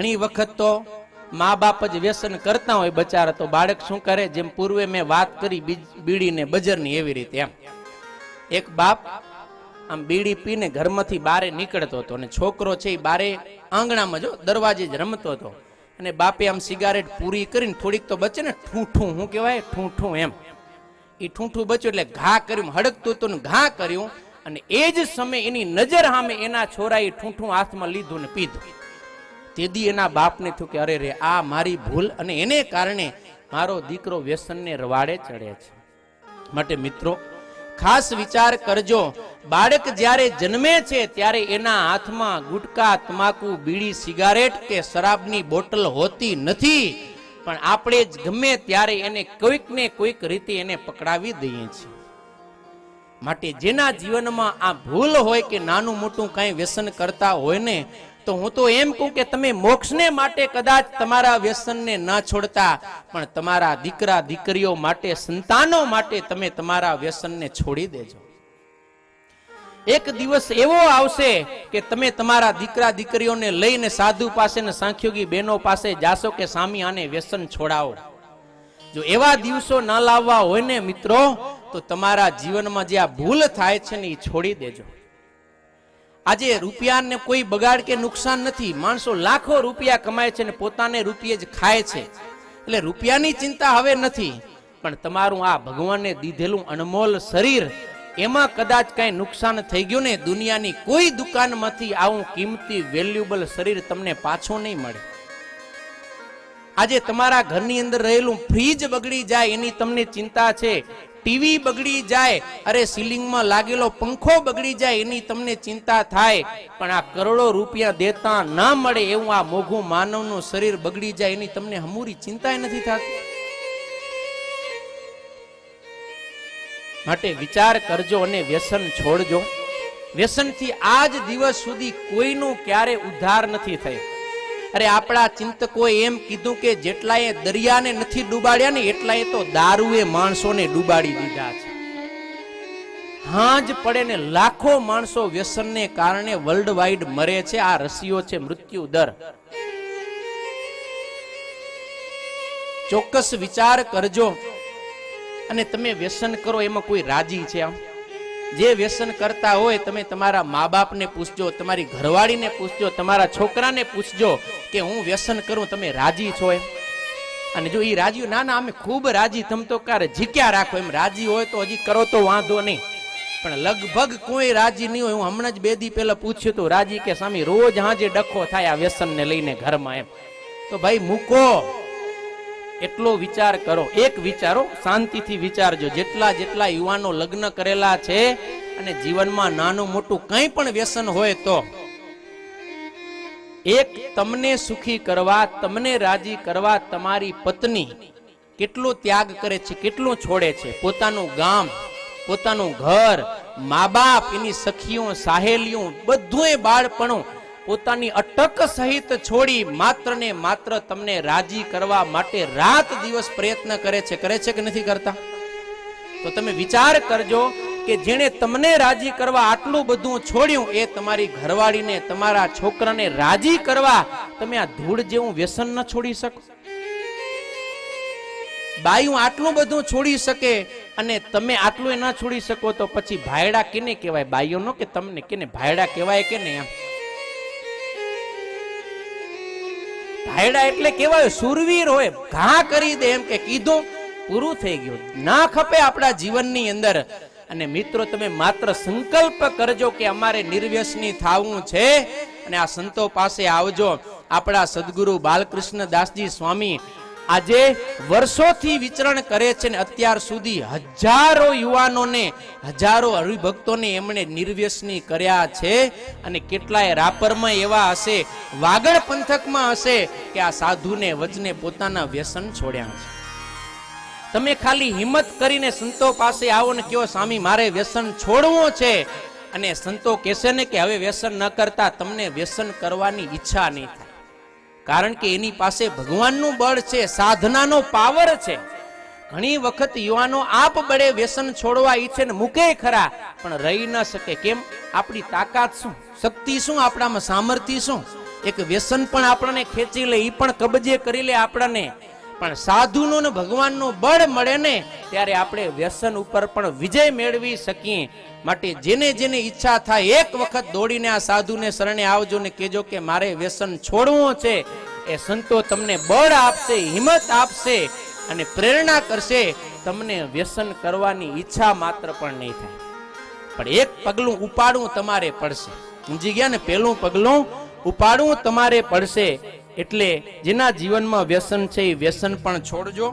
ઘણી વખત તો મા બાપ જ વ્યસન કરતા હોય બચારા, તો બાળક શું કરે, જેમ પૂર્વે મેં વાત કરી બીડી ને બજરની, એવી રીતે એમ એક બાપ આમ બીડી પીને ઘરમાંથી બારે નીકળતો હતો અને છોકરો છે એ બારે આંગણામાં જો દરવાજે જ રમતો હતો અને બાપે આમ સિગારેટ પૂરી કરીને થોડીક તો બચે ને, ઠૂઠું શું કહેવાય, ઠૂઠું એમ, એ ઠૂઠું બચ્યું એટલે ઘા કર્યું, હડકતું હતું ને ઘા કર્યું અને એ જ સમયે એની નજર સામે એના છોરાએ ઠૂઠું હાથમાં લીધું ને પીધું. તેથી એના બાપને થયું કે અરે રે, આ મારી ભૂલ અને એને કારણે મારો દીકરો વ્યસનને રવાડે ચડે છે. માટે મિત્રો ખાસ વિચાર કરજો, બાળક જ્યારે જન્મે છે ત્યારે એના હાથમાં ગુટકા, તમાકુ, બીડી, સિગારેટ કે શરાબની બોટલ હોતી નથી, પણ આપણે જ ગમે ત્યારે એને કોઈક ને કોઈક રીતે એને પકડાવી દઈએ છીએ. માટે જેના જીવનમાં આ ભૂલ હોય કે નાનું મોટું કાંઈ વ્યસન કરતા હોય ને, તો હું તો એમ કહું કે તમે મોક્ષને માટે કદાચ તમારા વ્યસનને ન છોડતા, પણ તમારા દીકરા દીકરીઓ માટે, સંતાનો માટે તમે તમારા વ્યસનને છોડી દેજો. એક દિવસ એવો આવશે કે તમે તમારા દીકરા દીકરીઓને લઈને સાધુ પાસે ને સાંખ્યોગી બહેનો પાસે જાશો કે સ્વામી આને વ્યસન છોડાવો. જો એવા દિવસો ન લાવવા હોય ને મિત્રો, તો તમારા જીવનમાં જે આ ભૂલ થાય છે ને એ છોડી દેજો. આજે રૂપિયાને કોઈ બગાડ કે નુકસાન નથી. માણસો લાખો રૂપિયા કમાય છે ને પોતાને રૂપિયે જ ખાય છે, એટલે રૂપિયાની ચિંતા હવે નથી. પણ તમારું આ ભગવાનને દીધેલું અનમોલ શરીર, એમાં કદાચ કઈ નુકસાન થઈ ગયું ને, દુનિયાની કોઈ દુકાનમાંથી આવું કિંમતી વેલ્યુબલ શરીર તમને પાછું નહીં મળે. આજે તમારા ઘરની અંદર રહેલું ફ્રીજ બગડી જાય એની તમને ચિંતા છે, ટીવી બગડી જાય, અરે સીલિંગમાં લાગેલો પંખો બગડી જાય એની તમને ચિંતા થાય, પણ આ કરોડો રૂપિયા દેતા ના મળે એવું આ મોઘું માનવનું શરીર બગડી જાય એની તમને હમૂરી ચિંતા નથી થતી. માટે વિચાર કરજો અને વ્યસન છોડજો. વ્યસનથી આજ દિવસ સુધી કોઈનું ક્યારે ઉદ્ધાર નથી થયો. અરે આપણા ચિંતકોએ એમ કીધું કે જેટલાએ દરિયાને નથી ડૂબાડ્યા ને, એટલાએ તો દારૂએ માણસોને ડૂબાડી દીધા છે. હાજ પડે ને લાખો માણસો વ્યસનને કારણે વર્લ્ડ વાઇડ મરે છે. આ રસીઓ છે મૃત્યુ દર. ચોક્કસ વિચાર કરજો. અને તમે વ્યસન કરો એમાં કોઈ રાજી છે? આમ જે વ્યસન કરતા હોય તમે તમારા મા બાપને પૂછજો, તમારી ઘરવાળીને પૂછજો, તમારા છોકરાને પૂછજો કે હું વ્યસન કરું, તમે રાજી છો એમ? અને જો એ રાજી, ના ના અમે ખૂબ રાજી, તમ તો કાર ઝીક્યા રાખો, એમ રાજી હોય તો હજી કરો તો વાંધો નહીં. પણ લગભગ કોઈ રાજી નહીં હોય. હું હમણાં જ 2 દી પહેલા પૂછ્યું તો રાજી કે સ્વામી રોજ હાજે ડખો થાય આ વ્યસનને લઈને ઘરમાં એમ. તો ભાઈ મૂકો, એટલો વિચાર કરો. એક વિચારો, શાંતિથી વિચારજો. જેટલા જેટલા યુવાનો લગ્ન કરેલા છે અને જીવનમાં નાનું મોટું કંઈ પણ વ્યસન હોય, તો એક તમને સુખી કરવા, તમને રાજી કરવા તમારી પત્ની કેટલો ત્યાગ કરે છે, કેટલું છોડે છે. પોતાનું ગામ, પોતાનું ઘર, મા બાપ, એની સખીઓ, સાહેલીઓ, બધુંય બાળપણું પોતાની અટક સહિત છોડી માત્ર ને માત્ર તમને રાજી કરવા માટે રાત દિવસ પ્રયત્ન કરે છે કે નથી કરતા? તો તમે વિચાર કરજો કે જેણે તમને રાજી કરવા આટલું બધું છોડ્યું, એ તમારી ઘરવાળીને, તમારા છોકરાને રાજી કરવા તમે આ ધૂળ જેવું વ્યસન ન છોડી શકો? બાયું આટલું બધું છોડી શકે અને તમે આટલું ના છોડી શકો, તો પછી ભાયડા કેને કહેવાય? બાઈઓનો કે તમને કેને ભાયડા કહેવાય કે નહીં? એમ ભાયડા એટલે કેવાય સુરવીર હોય, ઘા કરી દે, એમ કે કીધું પૂરું થઈ ગયું. ના ખપે આપણા જીવનની અંદર. અને મિત્રો તમે માત્ર સંકલ્પ કરજો કે અમારે નિર્વ્યસની થાવું છે અને આ સંતો પાસે આવજો. આપણા સદગુરુ બાલકૃષ્ણ દાસજી સ્વામી આજે વર્ષોથી વિચરણ કરે છે ને અત્યાર સુધી હજારો યુવાનોને, હજારો હરિભક્તોને એમણે નિર્વ્યસની કર્યા છે. અને કેટલાય રાપરમાં એવા હશે, વાગડ પંથકમાં હશે કે આ સાધુને વચને પોતાના વ્યસન છોડ્યા છે. તમે ખાલી હિંમત કરીને સંતો પાસે આવો ને કહો સ્વામી મારે વ્યસન છોડવું છે, અને સંતો કહેશે ને કે હવે વ્યસન ન કરતા, તમને વ્યસન કરવાની ઈચ્છા નહીં થાય. કારણ કે એની પાસે ભગવાનનું બળ છે, સાધનાનો પાવર છે. ઘણી વખત યુવાનો આપ બળે વ્યસન છોડવા ઈચ્છે ને મૂકે ખરા, પણ રહી ન શકે. કેમ? આપણી તાકાત શું, શક્તિ શું, આપણામાં સામર્થ્ય શું? એક વ્યસન પણ આપણને ખેંચી લે, ઈ પણ કબજે કરી લે આપણને, પણ સાધુનો ને ભગવાનનો બળ મળે ને ત્યારે આપણે વ્યસન ઉપર પણ વિજય મેળવી શકીએ. માટે જેને જેને ઈચ્છા થાય એક વખત દોડીને આ સાધુને શરણે આવજો ને કહેજો કે મારે વ્યસન છોડવું છે. એ સંતો તમને બળ આપશે, હિંમત આપશે અને પ્રેરણા કરશે. તમને વ્યસન કરવાની ઈચ્છા માત્ર પણ નહીં થાય, પણ એક પગલું ઉપાડવું તમારે પડશે. સમજી ગયા ને? પહેલું પગલું ઉપાડવું તમારે પડશે. એટલે જેના જીવનમાં વ્યસન છે એ વ્યસન પણ છોડજો.